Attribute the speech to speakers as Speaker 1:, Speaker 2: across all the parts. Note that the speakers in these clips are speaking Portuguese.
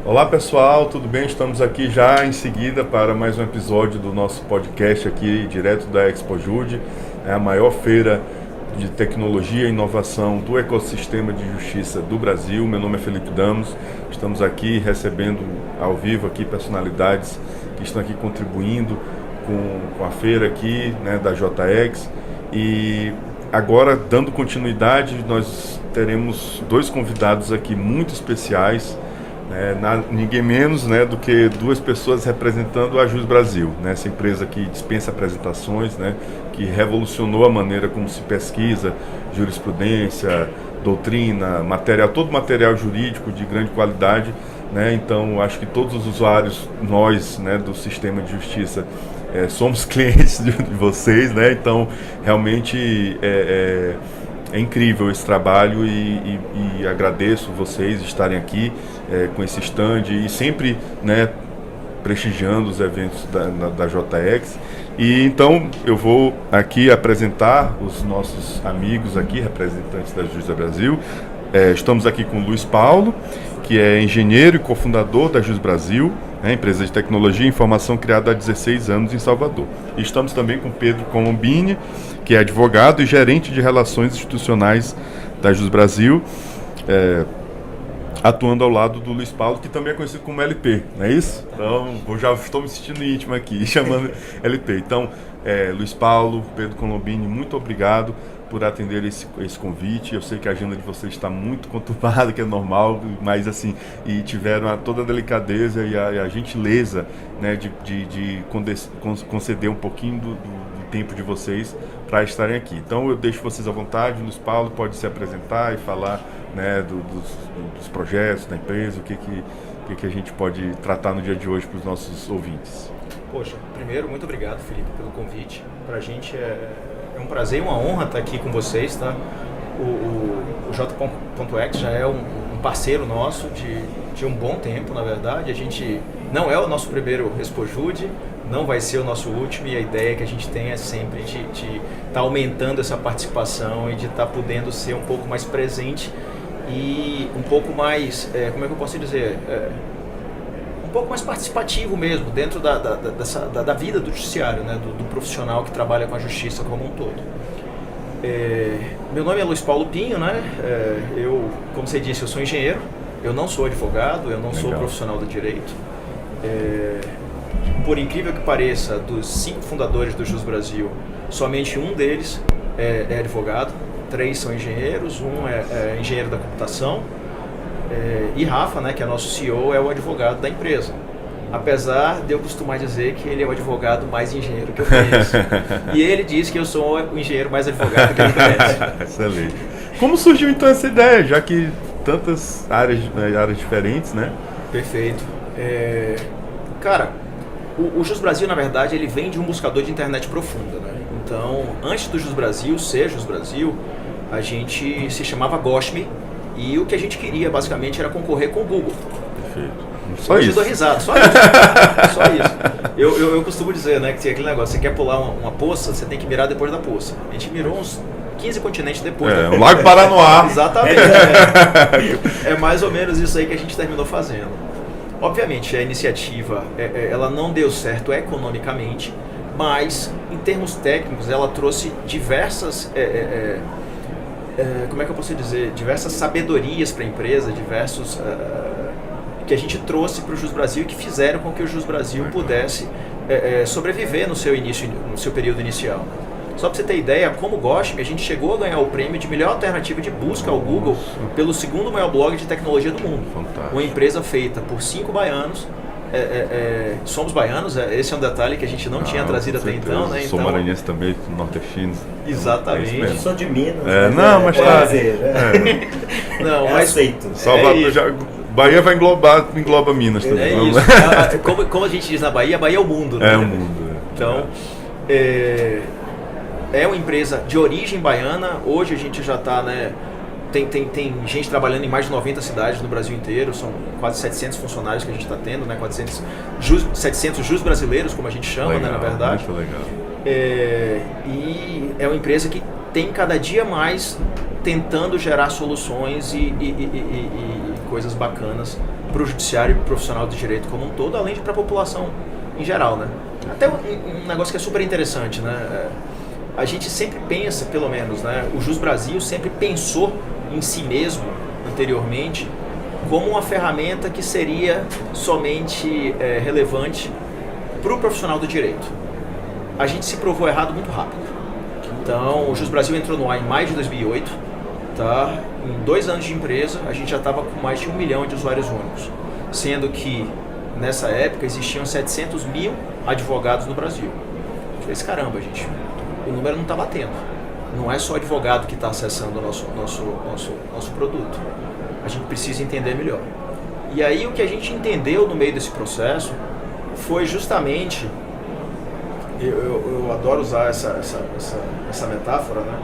Speaker 1: Olá pessoal, tudo bem? Estamos aqui já em seguida para mais um episódio do nosso podcast aqui, direto da ExpoJude, a maior feira de tecnologia e inovação do ecossistema de justiça do Brasil. Meu nome é Felipe Damos, estamos aqui recebendo ao vivo aqui personalidades que estão aqui contribuindo com a feira aqui, né, da JX. E agora, dando continuidade, nós teremos dois convidados aqui muito especiais. Ninguém menos, né, do que duas pessoas representando a Jus Brasil, né, essa empresa que dispensa apresentações, né, que revolucionou a maneira como se pesquisa jurisprudência, doutrina, todo material jurídico de grande qualidade, né. Então acho que todos os usuários, nós, né, do sistema de justiça, somos clientes de vocês, né. Então realmente é incrível esse trabalho e agradeço vocês estarem aqui com esse stand e sempre, né, prestigiando os eventos da JX. E então eu vou aqui apresentar os nossos amigos aqui, representantes da Jus Brasil. Estamos aqui com o Luiz Paulo, que é engenheiro e cofundador da Jus Brasil, empresa de tecnologia e informação criada há 16 anos em Salvador. E estamos também com Pedro Colombini, que é advogado e gerente de relações institucionais da Jus Brasil, atuando ao lado do Luiz Paulo, que também é conhecido como LP, não é isso? Então, eu já estou me sentindo íntimo aqui, chamando LP. Então, Luiz Paulo, Pedro Colombini, muito obrigado por atender esse convite. Eu sei que a agenda de vocês está muito conturbada, que é normal, mas assim, e tiveram toda a delicadeza e a gentileza, né, de conceder um pouquinho do tempo de vocês para estarem aqui. Então eu deixo vocês à vontade. Luiz Paulo pode se apresentar e falar, né, dos projetos da empresa, o que a gente pode tratar no dia de hoje para os nossos ouvintes.
Speaker 2: Poxa, primeiro, muito obrigado, Felipe, pelo convite. Para a gente é um prazer e uma honra estar aqui com vocês, tá? O J.X já é um parceiro nosso de um bom tempo, na verdade. A gente não é o nosso primeiro ExpoJude, não vai ser o nosso último, e a ideia que a gente tem é sempre de estar aumentando essa participação e de estar podendo ser um pouco mais presente e um pouco mais, como é que eu posso dizer, um pouco mais participativo mesmo, dentro da vida do judiciário, né, do profissional que trabalha com a justiça como um todo. Meu nome é Luiz Paulo Pinho, né? Eu, como você disse, eu sou engenheiro, eu não sou advogado, eu não sou profissional do direito. Por incrível que pareça, dos 5 fundadores do Jus Brasil, somente um deles é advogado, 3 são engenheiros, um é engenheiro da computação, e Rafa, né, que é nosso CEO, é o advogado da empresa. Apesar de eu costumar dizer que ele é o advogado mais engenheiro que eu conheço. E ele diz que eu sou o engenheiro mais advogado que ele conhece.
Speaker 1: Excelente. Como surgiu então essa ideia, já que tantas áreas diferentes, né?
Speaker 2: Perfeito. Cara, o Jus Brasil, na verdade, ele vem de um buscador de internet profunda, né? Então, antes do Jus Brasil ser Jus Brasil, a gente se chamava Goshme, e o que a gente queria, basicamente, era concorrer com o Google.
Speaker 1: Perfeito. Só isso.
Speaker 2: Eu dou risada, só isso. Só isso. Eu costumo dizer, né, que tem aquele negócio, você quer pular uma poça, você tem que mirar depois da poça. A gente mirou uns 15 continentes depois.
Speaker 1: O Lago Paranoá.
Speaker 2: Exatamente. É mais ou menos isso aí que a gente terminou fazendo. Obviamente, a iniciativa, ela não deu certo economicamente, mas, em termos técnicos, ela trouxe diversas... como é que eu posso dizer? Diversas sabedorias para a empresa, diversos... que a gente trouxe para o Jus Brasil e que fizeram com que o Jus Brasil pudesse sobreviver no seu período inicial. Só para você ter ideia, como Goshme, a gente chegou a ganhar o prêmio de melhor alternativa de busca ao Google pelo segundo maior blog de tecnologia do mundo.
Speaker 1: Fantástico.
Speaker 2: Uma empresa feita por 5 baianos. Somos baianos, esse é um detalhe que a a gente não tinha trazido até então, né?
Speaker 1: Sou maranhense também, nordestino.
Speaker 2: Exatamente.
Speaker 3: Eu sou de Minas.
Speaker 1: Não, mas tá.
Speaker 2: Não, mas
Speaker 3: aceito.
Speaker 1: Salvador Bahia engloba Minas também.
Speaker 2: É isso. Como a gente diz na Bahia, a Bahia é o mundo, né?
Speaker 1: É o mundo.
Speaker 2: Então, é uma empresa de origem baiana. Hoje a gente já está, né? Tem gente trabalhando em mais de 90 cidades no Brasil inteiro, são quase 700 funcionários que a gente está tendo, né? 700 jus brasileiros, como a gente chama,
Speaker 1: legal,
Speaker 2: né, na verdade.
Speaker 1: Muito legal.
Speaker 2: E é uma empresa que tem cada dia mais tentando gerar soluções e coisas bacanas para o judiciário e para o profissional de direito como um todo, além de para a população em geral, né? Até um negócio que é super interessante, né? A gente sempre pensa, pelo menos, né? O Jus Brasil sempre pensou em si mesmo, anteriormente, como uma ferramenta que seria somente relevante para o profissional do direito. A gente se provou errado muito rápido. Então, o Jus Brasil entrou no ar em maio de 2008, tá? Em 2 anos de empresa, a gente já estava com mais de 1 milhão de usuários únicos, sendo que, nessa época, existiam 700 mil advogados no Brasil. Eu falei, caramba, gente, o número não está batendo. Não é só advogado que está acessando o nosso produto. A gente precisa entender melhor. E aí, o que a gente entendeu no meio desse processo foi justamente... Eu adoro usar essa metáfora, né?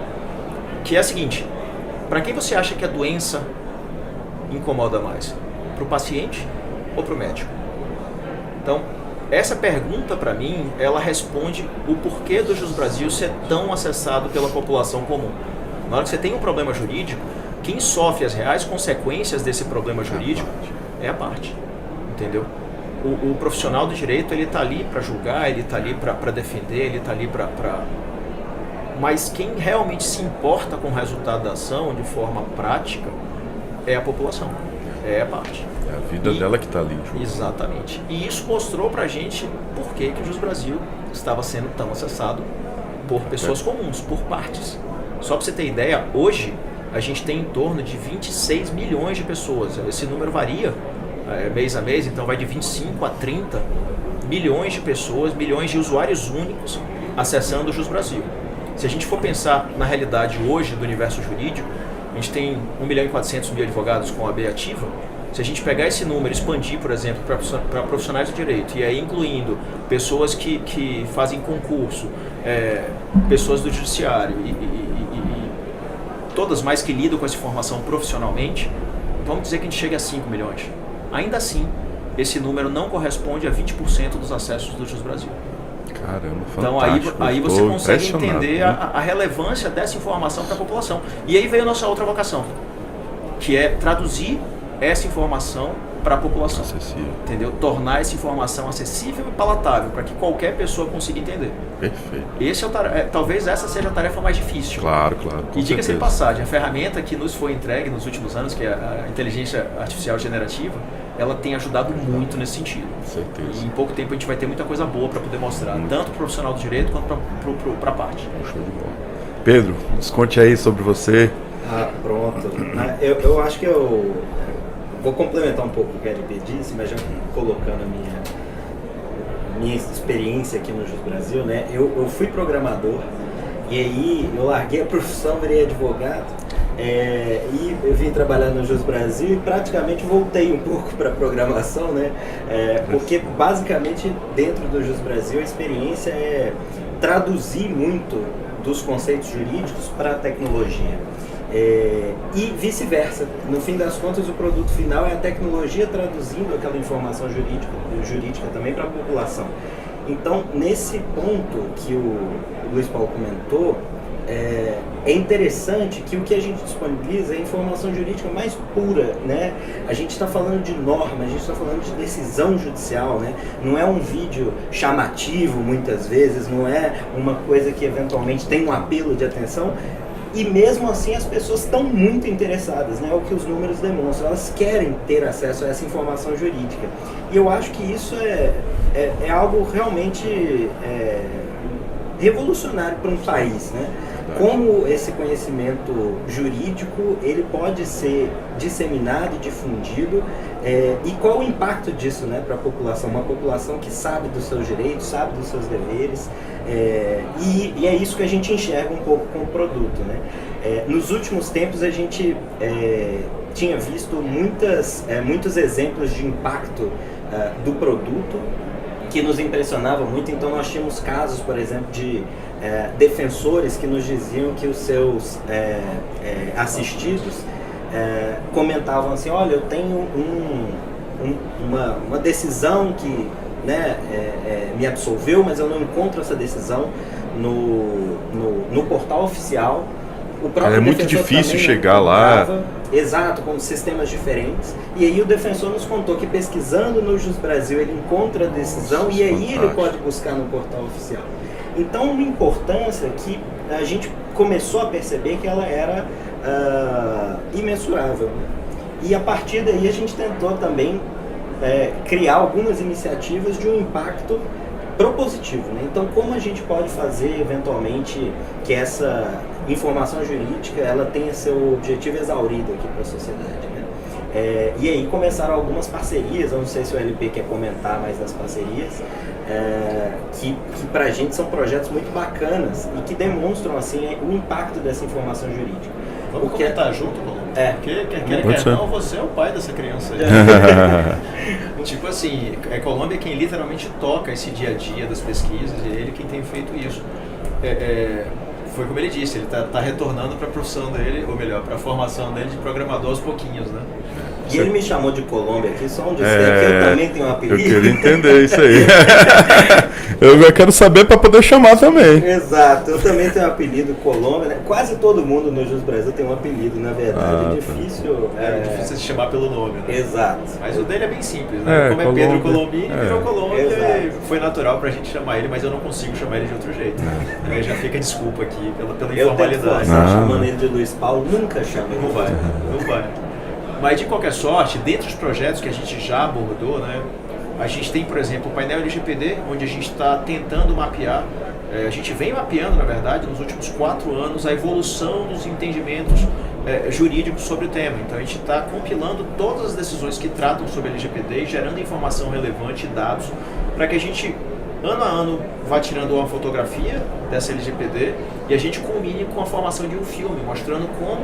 Speaker 2: Que é a seguinte: para quem você acha que a doença incomoda mais? Para o paciente ou para o médico? Então, essa pergunta, para mim, ela responde o porquê do Jus Brasil ser tão acessado pela população comum. Na hora que você tem um problema jurídico, quem sofre as reais consequências desse problema jurídico é a parte, entendeu? O profissional do direito, ele está ali para julgar, ele está ali para defender, ele está ali para... Mas quem realmente se importa com o resultado da ação de forma prática é a população, é a parte.
Speaker 1: É a vida dela que está ali.
Speaker 2: Exatamente. E isso mostrou para a gente por que o Jus Brasil estava sendo tão acessado por pessoas comuns, por partes. Só para você ter ideia, hoje a gente tem em torno de 26 milhões de pessoas. Esse número varia mês a mês, então vai de 25 a 30 milhões de pessoas, milhões de usuários únicos acessando o Jus Brasil. Se a gente for pensar na realidade hoje do universo jurídico, a gente tem 1 milhão e 400 mil advogados com a AB ativa. Se a gente pegar esse número e expandir, por exemplo, para profissionais do direito, e aí incluindo pessoas que fazem concurso, pessoas do judiciário e todas mais que lidam com essa informação profissionalmente, vamos dizer que a gente chega a 5 milhões. Ainda assim, esse número não corresponde a 20% dos acessos do Jus Brasil.
Speaker 1: Caramba,
Speaker 2: então aí você consegue entender a relevância dessa informação para a população. E aí veio a nossa outra vocação, que é traduzir essa informação para a população.
Speaker 1: Acessível.
Speaker 2: Entendeu? Tornar essa informação acessível e palatável para que qualquer pessoa consiga entender.
Speaker 1: Perfeito.
Speaker 2: Talvez essa seja a tarefa mais difícil.
Speaker 1: Claro.
Speaker 2: E diga-se de passagem, a ferramenta que nos foi entregue nos últimos anos, que é a inteligência artificial generativa, ela tem ajudado muito nesse sentido.
Speaker 1: Certeza.
Speaker 2: E em pouco tempo a gente vai ter muita coisa boa para poder mostrar, tanto para o profissional do direito quanto para a parte.
Speaker 1: Show de bola. Pedro, nos conte aí sobre você.
Speaker 3: Pronto. Eu acho que eu vou complementar um pouco o que a LP disse, mas já colocando a minha experiência aqui no Jus Brasil, né? Eu fui programador e aí eu larguei a profissão, virei advogado. E eu vim trabalhar no Jus Brasil e praticamente voltei um pouco para a programação, né? Porque basicamente dentro do Jus Brasil a experiência é traduzir muito dos conceitos jurídicos para a tecnologia. E vice-versa. No fim das contas, o produto final é a tecnologia traduzindo aquela informação jurídica também para a população. Então, nesse ponto que o Luiz Paulo comentou, é interessante que o que a gente disponibiliza é a informação jurídica mais pura, né? A gente está falando de norma, a gente está falando de decisão judicial, né? Não é um vídeo chamativo, muitas vezes, não é uma coisa que eventualmente tem um apelo de atenção. E mesmo assim as pessoas estão muito interessadas, né? É o que os números demonstram, elas querem ter acesso a essa informação jurídica. E eu acho que isso é algo realmente revolucionário para um país, né? Como esse conhecimento jurídico ele pode ser disseminado e difundido, e qual o impacto disso, né, para a população? Uma população que sabe dos seus direitos, sabe dos seus deveres, e é isso que a gente enxerga um pouco com o produto, né? Nos últimos tempos a gente tinha visto muitos exemplos de impacto do produto que nos impressionava muito. Então nós tínhamos casos, por exemplo, de defensores que nos diziam que os seus assistidos comentavam assim: olha, eu tenho uma decisão que, né, me absolveu, mas eu não encontro essa decisão no portal oficial O próprio
Speaker 1: é muito
Speaker 3: defensor
Speaker 1: difícil
Speaker 3: também
Speaker 1: chegar lá.
Speaker 3: Exato, com sistemas diferentes. E aí o defensor nos contou que pesquisando no Jus Brasil ele encontra a decisão.
Speaker 1: Nossa,
Speaker 3: e aí
Speaker 1: fantástico.
Speaker 3: ele pode buscar no portal oficial. Então, uma importância que a gente começou a perceber que ela era imensurável, né? E a partir daí a gente tentou também criar algumas iniciativas de um impacto propositivo, né? Então, como a gente pode fazer eventualmente que essa informação jurídica ela tenha seu objetivo exaurido aqui para a sociedade, né? E aí começaram algumas parcerias. Eu não sei se o LP quer comentar mais das parcerias, que para a gente são projetos muito bacanas e que demonstram assim o impacto dessa informação jurídica.
Speaker 2: Vamos comentar junto, Colombo? Porque quer não, você é o pai dessa criança aí. Tipo assim, Colombo é quem literalmente toca esse dia a dia das pesquisas, e ele quem tem feito isso. Foi como ele disse, ele tá retornando para a profissão dele, ou melhor, para a formação dele de programador aos pouquinhos, né?
Speaker 3: E ele me chamou de Colômbia aqui, só onde eu sei que eu também tenho um apelido.
Speaker 1: Eu queria entender isso aí. Eu quero saber para poder chamar também.
Speaker 3: Exato, eu também tenho um apelido Colômbia, né? Quase todo mundo no Jus Brasil tem um apelido, na verdade, é difícil.
Speaker 2: É difícil se chamar pelo nome, né?
Speaker 3: Exato.
Speaker 2: Mas o dele é bem simples, né? Como é Pedro Colombini, virou Colômbia, e foi natural pra gente chamar ele, mas eu não consigo chamar ele de outro jeito. Aí já fica desculpa aqui pela informalidade.
Speaker 3: Chamando ele de Luiz Paulo, nunca chamei.
Speaker 2: Não vai. Mas de qualquer sorte, dentre os projetos que a gente já abordou, né, a gente tem, por exemplo, o painel LGPD, onde a gente está tentando mapear, a gente vem mapeando, na verdade, nos últimos 4 anos, a evolução dos entendimentos jurídicos sobre o tema. Então a gente está compilando todas as decisões que tratam sobre LGPD e gerando informação relevante e dados para que a gente, ano a ano, vá tirando uma fotografia dessa LGPD e a gente culmine com a formação de um filme, mostrando como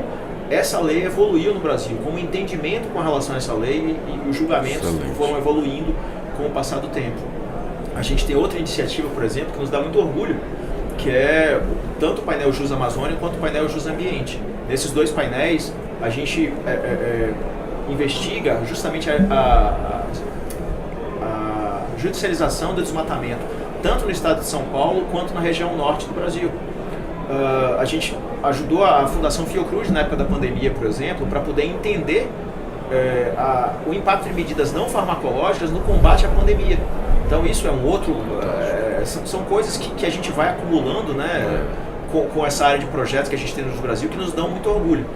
Speaker 2: essa lei evoluiu no Brasil, como o entendimento com relação a essa lei e os julgamentos foram evoluindo com o passar do tempo. A gente tem outra iniciativa, por exemplo, que nos dá muito orgulho, que é tanto o painel Jus Amazônia quanto o painel Jus Ambiente. Nesses 2 painéis, a gente investiga justamente a judicialização do desmatamento, tanto no estado de São Paulo quanto na região norte do Brasil. A gente ajudou a Fundação Fiocruz na época da pandemia, por exemplo, para poder entender o impacto de medidas não farmacológicas no combate à pandemia. Então isso é um outro... são coisas que a gente vai acumulando, né, com essa área de projetos que a gente tem no Brasil, que nos dão muito orgulho.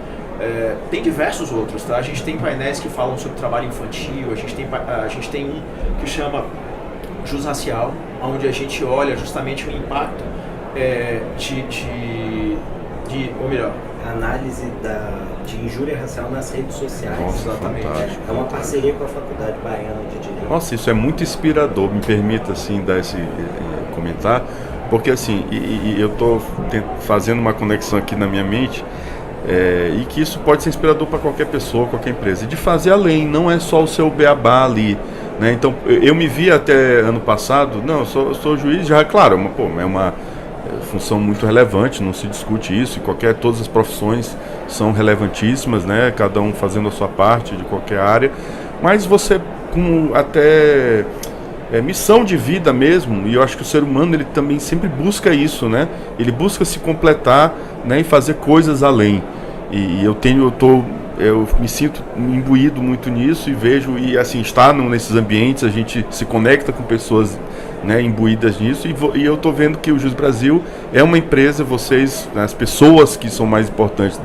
Speaker 2: Tem diversos outros, tá? A gente tem painéis que falam sobre trabalho infantil, a gente tem um que chama Jus Racial, onde a gente olha justamente o impacto ou melhor,
Speaker 3: análise de injúria racial nas redes sociais.
Speaker 1: Nossa,
Speaker 2: exatamente.
Speaker 3: É uma parceria com a Faculdade Baiana de Direito.
Speaker 1: Nossa, isso é muito inspirador, me permita assim dar esse comentar, porque assim, eu estou fazendo uma conexão aqui na minha mente, e que isso pode ser inspirador para qualquer pessoa, qualquer empresa, e de fazer além, não é só o seu beabá ali, né? Então, eu me vi até ano passado, eu sou juiz, já, claro, é uma função muito relevante, não se discute isso, todas as profissões são relevantíssimas, né? Cada um fazendo a sua parte de qualquer área, mas você com até missão de vida mesmo, e eu acho que o ser humano ele também sempre busca isso, né? Ele busca se completar, né, e fazer coisas além, e eu me sinto imbuído muito nisso e vejo, e assim, estar nesses ambientes, a gente se conecta com pessoas, né, imbuídas nisso, e eu estou vendo que o Jus Brasil é uma empresa, vocês, as pessoas que são mais importantes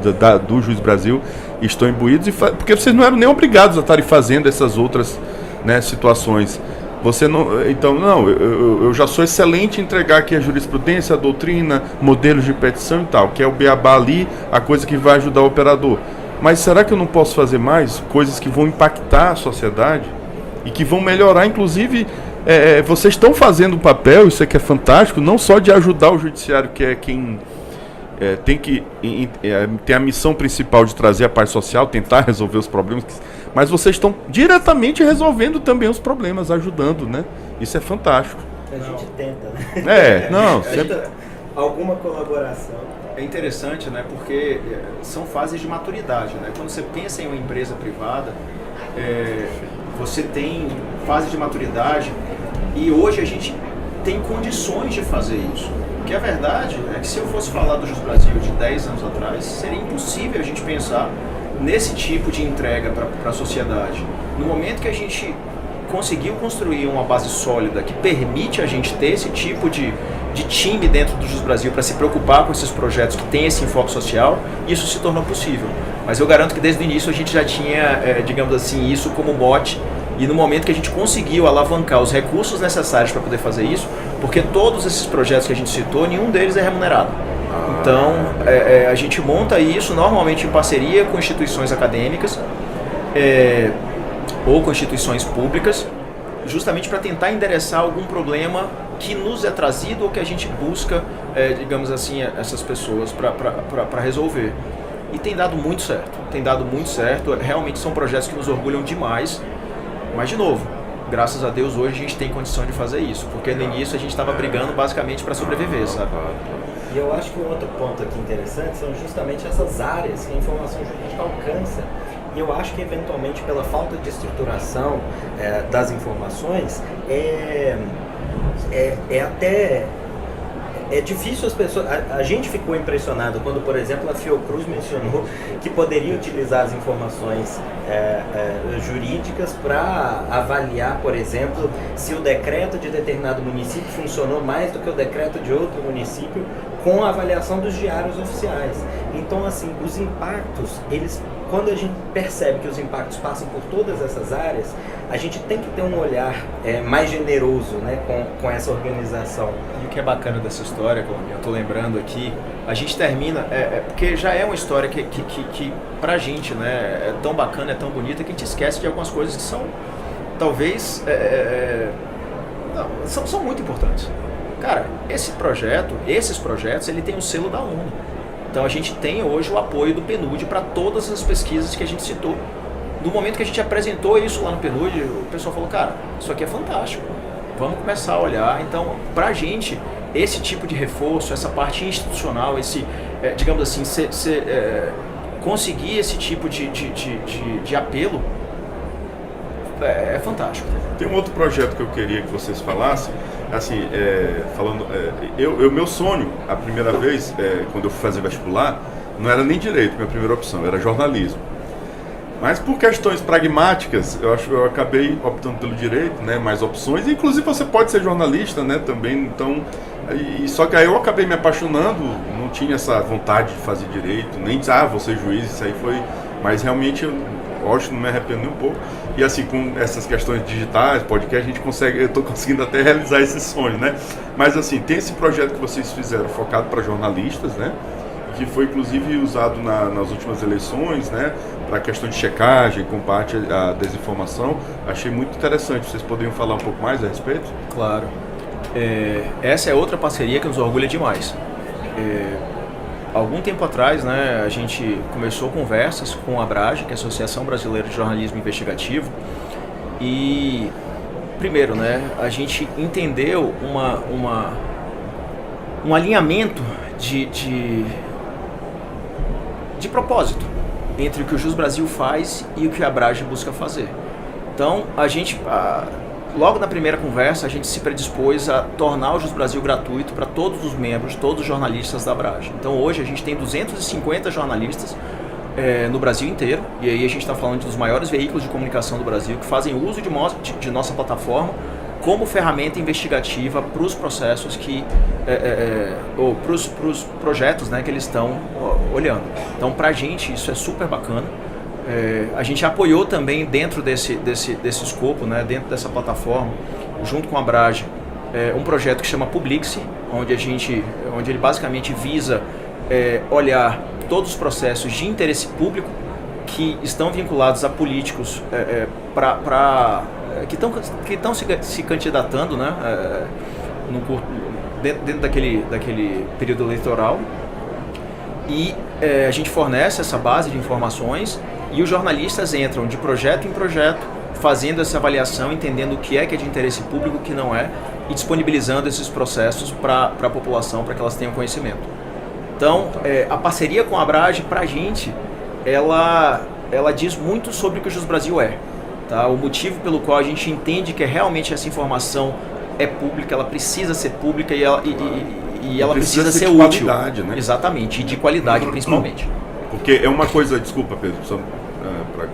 Speaker 1: do Jus Brasil estão imbuídos, porque vocês não eram nem obrigados a estarem fazendo essas outras, né, situações. Você não, então, eu já sou excelente em entregar aqui a jurisprudência, a doutrina, modelos de petição e tal, que é o beabá ali, a coisa que vai ajudar o operador. Mas será que eu não posso fazer mais coisas que vão impactar a sociedade e que vão melhorar, inclusive, vocês estão fazendo um papel, isso aqui é fantástico, não só de ajudar o judiciário, que é quem tem a missão principal de trazer a paz social, tentar resolver os problemas, mas vocês estão diretamente resolvendo também os problemas, ajudando, né? Isso é fantástico.
Speaker 3: A gente tenta, né?
Speaker 1: Sempre...
Speaker 3: Alguma colaboração.
Speaker 2: É interessante, né? Porque são fases de maturidade, né? Quando você pensa em uma empresa privada, você tem fase de maturidade, e hoje a gente tem condições de fazer isso. Porque a verdade é que se eu fosse falar do Jus Brasil de 10 anos atrás, seria impossível a gente pensar nesse tipo de entrega para a sociedade. No momento que a gente conseguiu construir uma base sólida que permite a gente ter esse tipo de time dentro do Jus Brasil para se preocupar com esses projetos que têm esse enfoque social, isso se tornou possível. Mas eu garanto que desde o início a gente já tinha, digamos assim, isso como mote, e no momento que a gente conseguiu alavancar os recursos necessários para poder fazer isso, porque todos esses projetos que a gente citou, nenhum deles é remunerado. Então, a gente monta isso normalmente em parceria com instituições acadêmicas ou com instituições públicas, justamente para tentar endereçar algum problema que nos é trazido ou que a gente busca, digamos assim, essas pessoas para resolver. E tem dado muito certo, realmente são projetos que nos orgulham demais, mas de novo, graças a Deus hoje a gente tem condição de fazer isso, porque no início a gente estava brigando basicamente para sobreviver, sabe?
Speaker 3: E eu acho que um outro ponto aqui interessante são justamente essas áreas que a informação jurídica alcança. E eu acho que eventualmente pela falta de estruturação das informações, é difícil as pessoas... A gente ficou impressionado quando, por exemplo, a Fiocruz mencionou que poderia utilizar as informações jurídicas para avaliar, por exemplo, se o decreto de determinado município funcionou mais do que o decreto de outro município com a avaliação dos diários oficiais. Então, assim, os impactos, quando a gente percebe que os impactos passam por todas essas áreas, a gente tem que ter um olhar mais generoso, né, com essa organização.
Speaker 2: E o que é bacana dessa história, Cláudio, eu estou lembrando aqui, a gente termina, porque já é uma história que pra gente, né, é tão bacana, é tão bonita, que a gente esquece de algumas coisas que são, talvez, são muito importantes. Cara, esses projetos, ele tem o selo da ONU. Então a gente tem hoje o apoio do PNUD para todas as pesquisas que a gente citou. No momento que a gente apresentou isso lá no PNUD, o pessoal falou, cara, isso aqui é fantástico, vamos começar a olhar. Então, pra gente, esse tipo de reforço, essa parte institucional, digamos assim, conseguir esse tipo de apelo, é fantástico.
Speaker 1: Tem um outro projeto que eu queria que vocês falassem, assim, meu sonho, a primeira vez, quando eu fui fazer vestibular, não era nem direito, minha primeira opção, era jornalismo. Mas por questões pragmáticas, eu acabei optando pelo direito, né, mais opções, e inclusive você pode ser jornalista, né, também, então, só que aí eu acabei me apaixonando, não tinha essa vontade de fazer direito, nem de, vou ser juiz, isso aí foi, mas realmente, hoje não me arrependo nem um pouco, e assim, com essas questões digitais, podcast, a gente consegue, eu estou conseguindo até realizar esse sonho, né, mas assim, tem esse projeto que vocês fizeram focado para jornalistas, né, que foi inclusive usado nas últimas eleições, né, para a questão de checagem, combate à desinformação. Achei muito interessante. Vocês poderiam falar um pouco mais a respeito?
Speaker 2: Claro. Essa é outra parceria que nos orgulha demais. Algum tempo atrás, né, a gente começou conversas com a ABRAGE, que é a Associação Brasileira de Jornalismo Investigativo, e primeiro, né, a gente entendeu um alinhamento de propósito entre o que o Jus Brasil faz e o que a ABRAGE busca fazer. Então, a gente, logo na primeira conversa, a gente se predispôs a tornar o Jus Brasil gratuito para todos os membros, todos os jornalistas da ABRAGE. Então, hoje a gente tem 250 jornalistas no Brasil inteiro, e aí a gente está falando dos maiores veículos de comunicação do Brasil que fazem uso de nossa plataforma como ferramenta investigativa para os processos ou para os projetos, né, que eles estão olhando. Então, para a gente, isso é super bacana. A gente apoiou também dentro desse escopo, né, dentro dessa plataforma, junto com a ABRAGE, um projeto que chama Publix, onde ele basicamente visa olhar todos os processos de interesse público que estão vinculados a políticos que estão se candidatando, né, dentro daquele período eleitoral, e a gente fornece essa base de informações e os jornalistas entram de projeto em projeto fazendo essa avaliação, entendendo o que é de interesse público, o que não é, e disponibilizando esses processos para a população, para que elas tenham conhecimento. Então, a parceria com a ABRAGE, para a gente, ela diz muito sobre o que o Jus Brasil é. Tá? O motivo pelo qual a gente entende que realmente essa informação é pública, ela precisa ser pública, e E ela precisa ser
Speaker 1: de
Speaker 2: útil.
Speaker 1: Qualidade, né?
Speaker 2: Exatamente, e de qualidade principalmente.
Speaker 1: Porque é uma coisa, desculpa Pedro, só para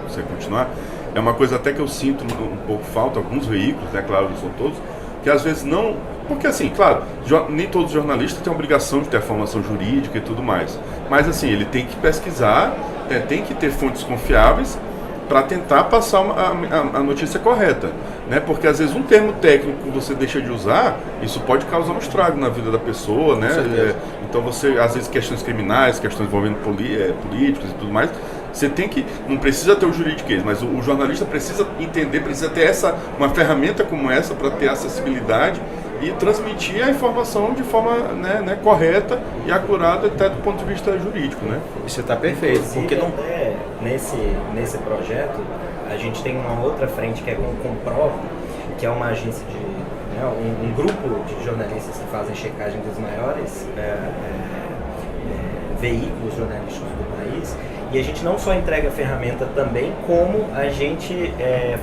Speaker 1: você continuar, é uma coisa até que eu sinto um pouco falta, alguns veículos, né, claro, não são todos, que às vezes não... Porque assim, claro, nem todos os jornalistas têm a obrigação de ter a formação jurídica e tudo mais. Mas assim, ele tem que pesquisar, tem que ter fontes confiáveis para tentar passar a notícia correta, né? Porque às vezes um termo técnico que você deixa de usar, isso pode causar um estrago na vida da pessoa, né? Então você, às vezes, questões criminais, questões envolvendo políticos e tudo mais, você tem que, não precisa ter o juridiquês, mas o jornalista precisa entender, precisa ter uma ferramenta como essa para ter acessibilidade e transmitir a informação de forma correta e acurada até do ponto de vista jurídico, né?
Speaker 2: Isso está perfeito. Porque não...
Speaker 3: até nesse projeto, a gente tem uma outra frente que é com o Comprova, que é uma agência um grupo de jornalistas que fazem checagem dos maiores veículos jornalísticos do país. E a gente não só entrega a ferramenta também, como a gente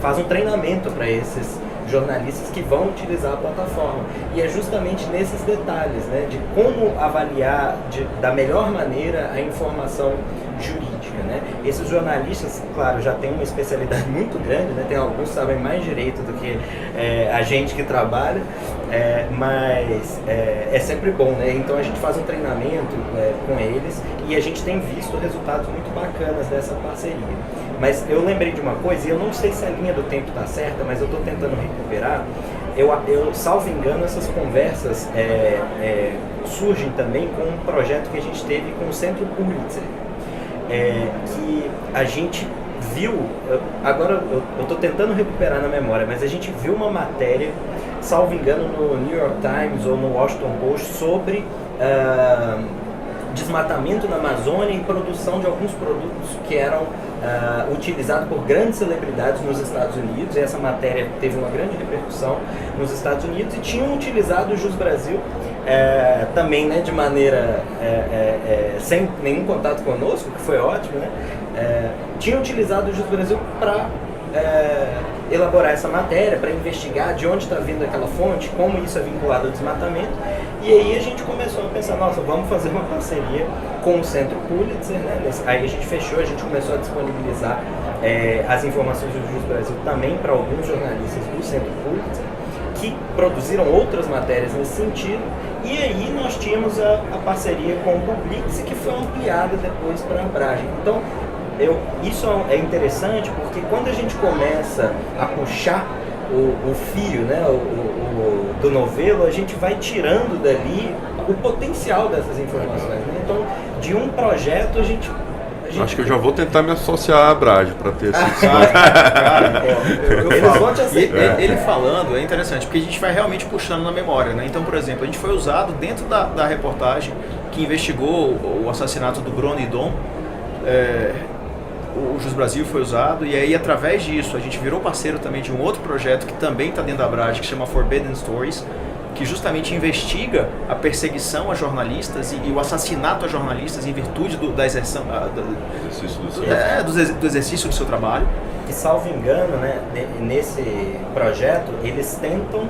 Speaker 3: faz um treinamento para esses jornalistas que vão utilizar a plataforma. E é justamente nesses detalhes, né, de como avaliar da melhor maneira a informação jurídica, né? Esses jornalistas, claro, já têm uma especialidade muito grande, né? Tem alguns que sabem mais direito do que a gente que trabalha, mas é sempre bom, né? Então a gente faz um treinamento com eles e a gente tem visto resultados muito bacanas dessa parceria. Mas eu lembrei de uma coisa, e eu não sei se a linha do tempo está certa, mas eu estou tentando recuperar. Eu, salvo engano, essas conversas surgem também com um projeto que a gente teve com o Centro Pulitzer, que a gente viu, agora eu estou tentando recuperar na memória, mas a gente viu uma matéria, salvo engano, no New York Times ou no Washington Post sobre desmatamento na Amazônia e produção de alguns produtos que eram utilizados por grandes celebridades nos Estados Unidos. E essa matéria teve uma grande repercussão nos Estados Unidos e tinham utilizado o Jus Brasil também, né, de maneira sem nenhum contato conosco, que foi ótimo, né? Tinham utilizado o Jus Brasil para elaborar essa matéria, para investigar de onde está vindo aquela fonte, como isso é vinculado ao desmatamento. E aí a gente começou a pensar, nossa, vamos fazer uma parceria com o Centro Pulitzer, né? Aí a gente fechou, a gente começou a disponibilizar as informações do Jus Brasil também para alguns jornalistas do Centro Pulitzer, que produziram outras matérias nesse sentido. E aí nós tínhamos a parceria com o Publix, que foi ampliada depois para a Abrage. Então, isso é interessante porque quando a gente começa a puxar o fio, né, do novelo, a gente vai tirando dali o potencial dessas informações, né? Então, de um projeto a gente
Speaker 1: acho que eu já vou tentar me associar à Abrage para ter esse
Speaker 2: Eles vão te aceitar. Ele falando é interessante, porque a gente vai realmente puxando na memória, né? Então, por exemplo, a gente foi usado dentro da reportagem que investigou o assassinato do Bruno e Dom. O Jus Brasil foi usado, e aí através disso a gente virou parceiro também de um outro projeto que também está dentro da Abrage, que chama Forbidden Stories, que justamente investiga a perseguição a jornalistas e o assassinato a jornalistas em virtude do exercício do seu trabalho.
Speaker 3: E salvo engano, né, nesse projeto eles tentam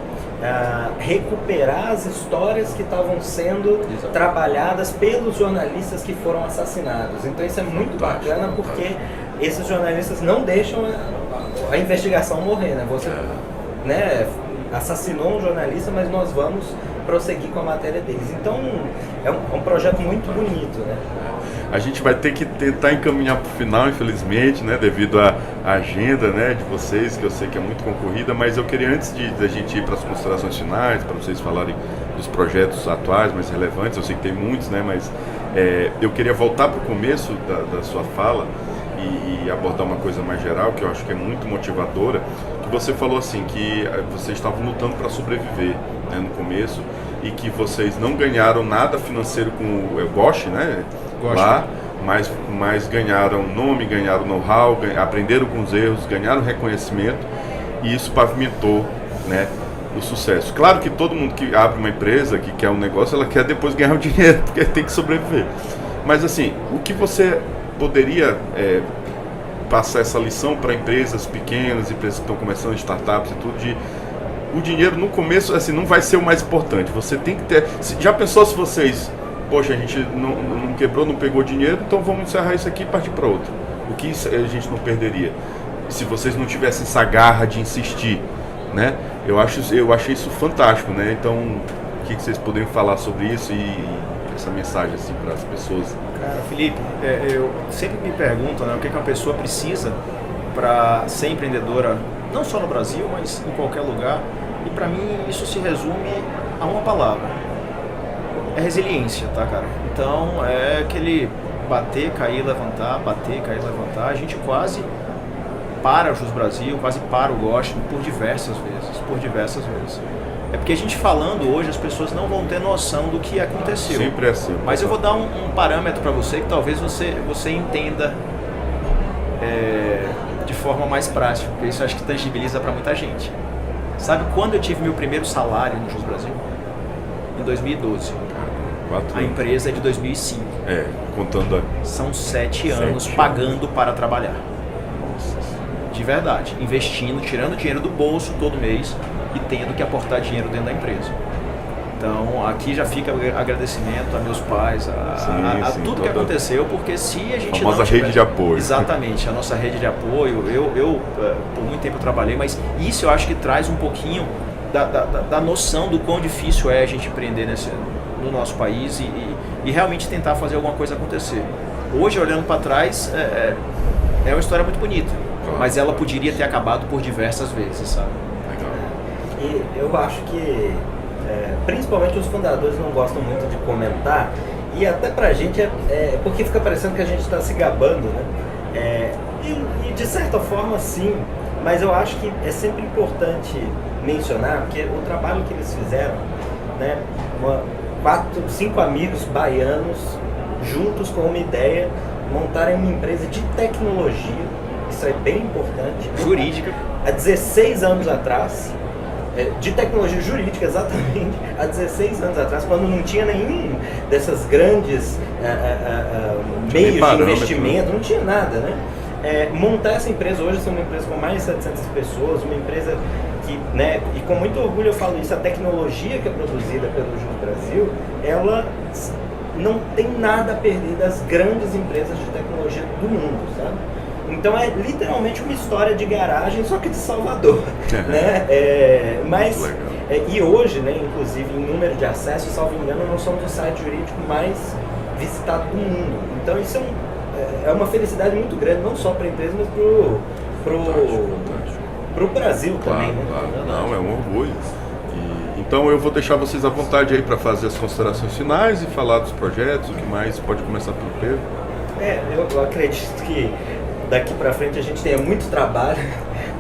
Speaker 3: recuperar as histórias que estavam sendo trabalhadas pelos jornalistas que foram assassinados. Então isso é muito bacana porque esses jornalistas não deixam a investigação morrer, né? Você, né, assassinou um jornalista, mas nós vamos prosseguir com a matéria deles. Então é um projeto muito bonito, né?
Speaker 1: A gente vai ter que tentar encaminhar para o final, infelizmente, né, devido à agenda, né, de vocês, que eu sei que é muito concorrida, mas eu queria, antes da gente ir para as considerações finais, para vocês falarem dos projetos atuais, mais relevantes, eu sei que tem muitos, né, mas eu queria voltar para o começo da sua fala e abordar uma coisa mais geral, que eu acho que é muito motivadora, que você falou assim, que vocês estavam lutando para sobreviver, né, no começo, e que vocês não ganharam nada financeiro com o Gosh, né, lá, mas ganharam nome, ganharam know-how, aprenderam com os erros, ganharam reconhecimento, e isso pavimentou, né, o sucesso. Claro que todo mundo que abre uma empresa, que quer um negócio, ela quer depois ganhar o dinheiro, porque tem que sobreviver. Mas assim, o que você poderia passar essa lição para empresas pequenas, empresas que estão começando, startups e tudo, de o dinheiro no começo, assim, não vai ser o mais importante. Você tem que ter... Já pensou se vocês... Poxa, a gente não quebrou, não pegou dinheiro, então vamos encerrar isso aqui e partir para outro. O que a gente não perderia? Se vocês não tivessem essa garra de insistir, né? Eu achei isso fantástico, né? Então, o que vocês poderiam falar sobre isso e essa mensagem assim para as pessoas?
Speaker 2: Cara, Felipe, eu sempre me pergunto, né, o que uma pessoa precisa para ser empreendedora, não só no Brasil, mas em qualquer lugar. E para mim isso se resume a uma palavra: é resiliência, tá, cara? Então é aquele bater, cair, levantar, bater, cair, levantar. A gente quase para o Jus Brasil, quase para o Gosto por diversas vezes. É porque a gente falando hoje, as pessoas não vão ter noção do que aconteceu.
Speaker 1: Sempre é assim.
Speaker 2: Mas eu vou dar um parâmetro para você que talvez você entenda de forma mais prática, porque isso acho que tangibiliza para muita gente. Sabe quando eu tive meu primeiro salário no Jus Brasil? Em 2012. A empresa é de 2005.
Speaker 1: Contando
Speaker 2: São 7 anos pagando para trabalhar. De verdade, investindo, tirando dinheiro do bolso todo mês e tendo que aportar dinheiro dentro da empresa. Então, aqui já fica agradecimento a meus pais, a tudo que aconteceu, porque se a gente
Speaker 1: famosa
Speaker 2: não tiver,
Speaker 1: rede de apoio.
Speaker 2: Exatamente, a nossa rede de apoio. Eu por muito tempo eu trabalhei, mas isso eu acho que traz um pouquinho da noção do quão difícil é a gente empreender no nosso país e realmente tentar fazer alguma coisa acontecer. Hoje, olhando para trás, é uma história muito bonita, mas ela poderia ter acabado por diversas vezes, sabe?
Speaker 3: E eu acho que principalmente os fundadores não gostam muito de comentar, e até pra gente porque fica parecendo que a gente está se gabando, né? E de certa forma sim, mas eu acho que é sempre importante mencionar, porque o trabalho que eles fizeram, né? 5 amigos baianos juntos com uma ideia, montarem uma empresa de tecnologia, isso é bem importante.
Speaker 2: Jurídica.
Speaker 3: Há 16 anos atrás, de tecnologia jurídica, exatamente, há 16 anos atrás, quando não tinha nenhum dessas grandes meios de investimento, não tinha nada, né? Montar essa empresa, hoje é uma empresa com mais de 700 pessoas, uma empresa que, né, e com muito orgulho eu falo isso, a tecnologia que é produzida pelo Jus Brasil, ela não tem nada a perder das grandes empresas de tecnologia do mundo, sabe? Então é literalmente uma história de garagem, só que de Salvador, né? E hoje, né, inclusive em número de acessos, salvo engano, nós somos o site jurídico mais visitado do mundo. Então isso é uma felicidade muito grande, não só para a empresa, mas para o Brasil também, né?
Speaker 1: Claro. Não, é um orgulho. Então eu vou deixar vocês à vontade aí para fazer as considerações finais e falar dos projetos, o que mais. Pode começar pelo Pedro.
Speaker 3: Eu acredito que daqui para frente a gente tenha muito trabalho,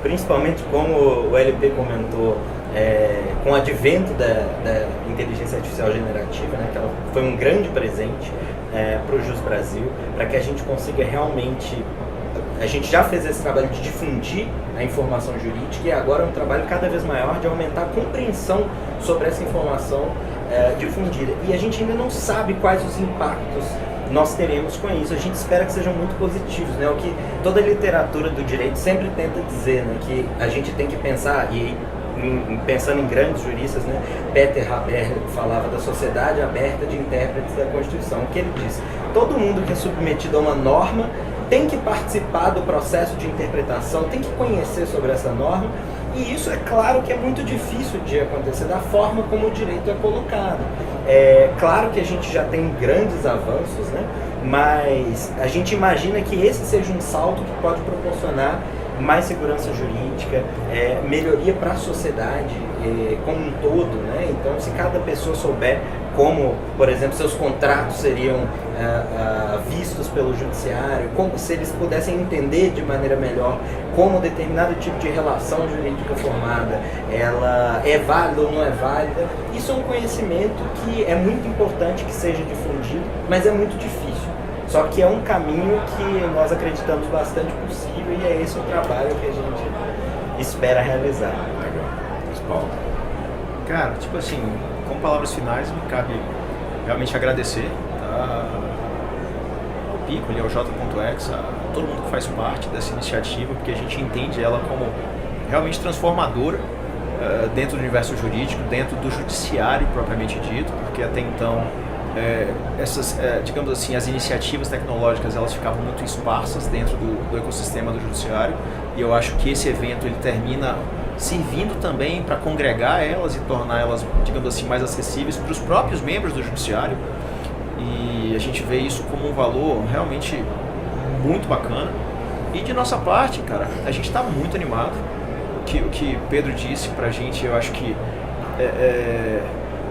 Speaker 3: principalmente como o LP comentou, com o advento da inteligência artificial generativa, né, que ela foi um grande presente para o Jus Brasil, para que a gente consiga realmente... A gente já fez esse trabalho de difundir a informação jurídica e agora é um trabalho cada vez maior de aumentar a compreensão sobre essa informação difundida. E a gente ainda não sabe quais os impactos nós teremos com isso. A gente espera que sejam muito positivos, né? O que toda a literatura do direito sempre tenta dizer, né? Que a gente tem que pensar, pensando em grandes juristas, né? Peter Haber falava da sociedade aberta de intérpretes da Constituição. O que ele diz? Todo mundo que é submetido a uma norma tem que participar do processo de interpretação, tem que conhecer sobre essa norma, e isso é claro que é muito difícil de acontecer da forma como o direito é colocado. É claro que a gente já tem grandes avanços, né? Mas a gente imagina que esse seja um salto que pode proporcionar mais segurança jurídica, melhoria para a sociedade como um todo, né? Então, se cada pessoa souber como, por exemplo, seus contratos seriam vistos pelo judiciário, como se eles pudessem entender de maneira melhor como determinado tipo de relação jurídica formada, ela é válida ou não é válida, isso é um conhecimento que é muito importante que seja difundido, mas é muito difícil. Só que é um caminho que nós acreditamos bastante possível e é esse o trabalho que a gente espera realizar.
Speaker 1: Legal. Paulo.
Speaker 2: Cara, tipo assim, com palavras finais, me cabe realmente agradecer, tá? Ao Pico, ao J.X, a todo mundo que faz parte dessa iniciativa, porque a gente entende ela como realmente transformadora dentro do universo jurídico, dentro do judiciário propriamente dito, porque até então digamos assim, as iniciativas tecnológicas elas ficavam muito esparsas dentro do ecossistema do judiciário, e eu acho que esse evento ele termina servindo também para congregar elas e tornar elas, digamos assim, mais acessíveis para os próprios membros do judiciário, e a gente vê isso como um valor realmente muito bacana. E de nossa parte, cara, a gente está muito animado. O que Pedro disse pra gente, eu acho que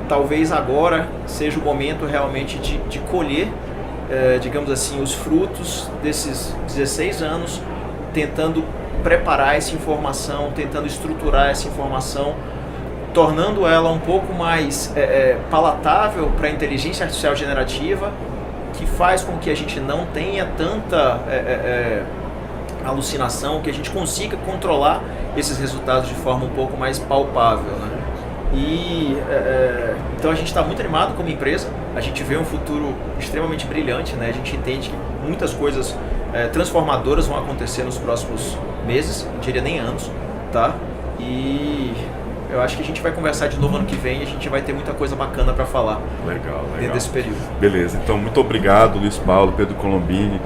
Speaker 2: talvez agora seja o momento realmente de colher, digamos assim, os frutos desses 16 anos tentando preparar essa informação, tentando estruturar essa informação, tornando ela um pouco mais palatável para a inteligência artificial generativa, que faz com que a gente não tenha tanta alucinação, que a gente consiga controlar esses resultados de forma um pouco mais palpável, né? E então a gente está muito animado como empresa, a gente vê um futuro extremamente brilhante, né? A gente entende que muitas coisas transformadoras vão acontecer nos próximos meses, não diria nem anos, tá? E eu acho que a gente vai conversar de novo ano que vem e a gente vai ter muita coisa bacana para falar.
Speaker 1: Legal.
Speaker 2: Dentro desse período.
Speaker 1: Beleza, então muito obrigado, Luiz Paulo, Pedro Colombini,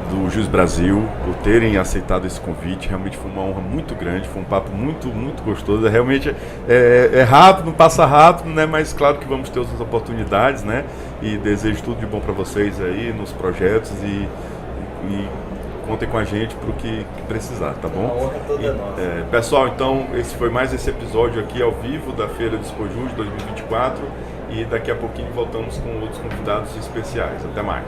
Speaker 1: do Jus Brasil, por terem aceitado esse convite. Realmente foi uma honra muito grande, foi um papo muito, muito gostoso. Realmente é rápido, passa rápido, né? Mas claro que vamos ter outras oportunidades, né? E desejo tudo de bom para vocês aí nos projetos e contem com a gente para o que precisar, tá bom?
Speaker 3: A honra toda é nossa.
Speaker 1: Pessoal, então esse foi mais esse episódio aqui ao vivo da Feira do Expojude 2024 e daqui a pouquinho voltamos com outros convidados especiais. Até mais.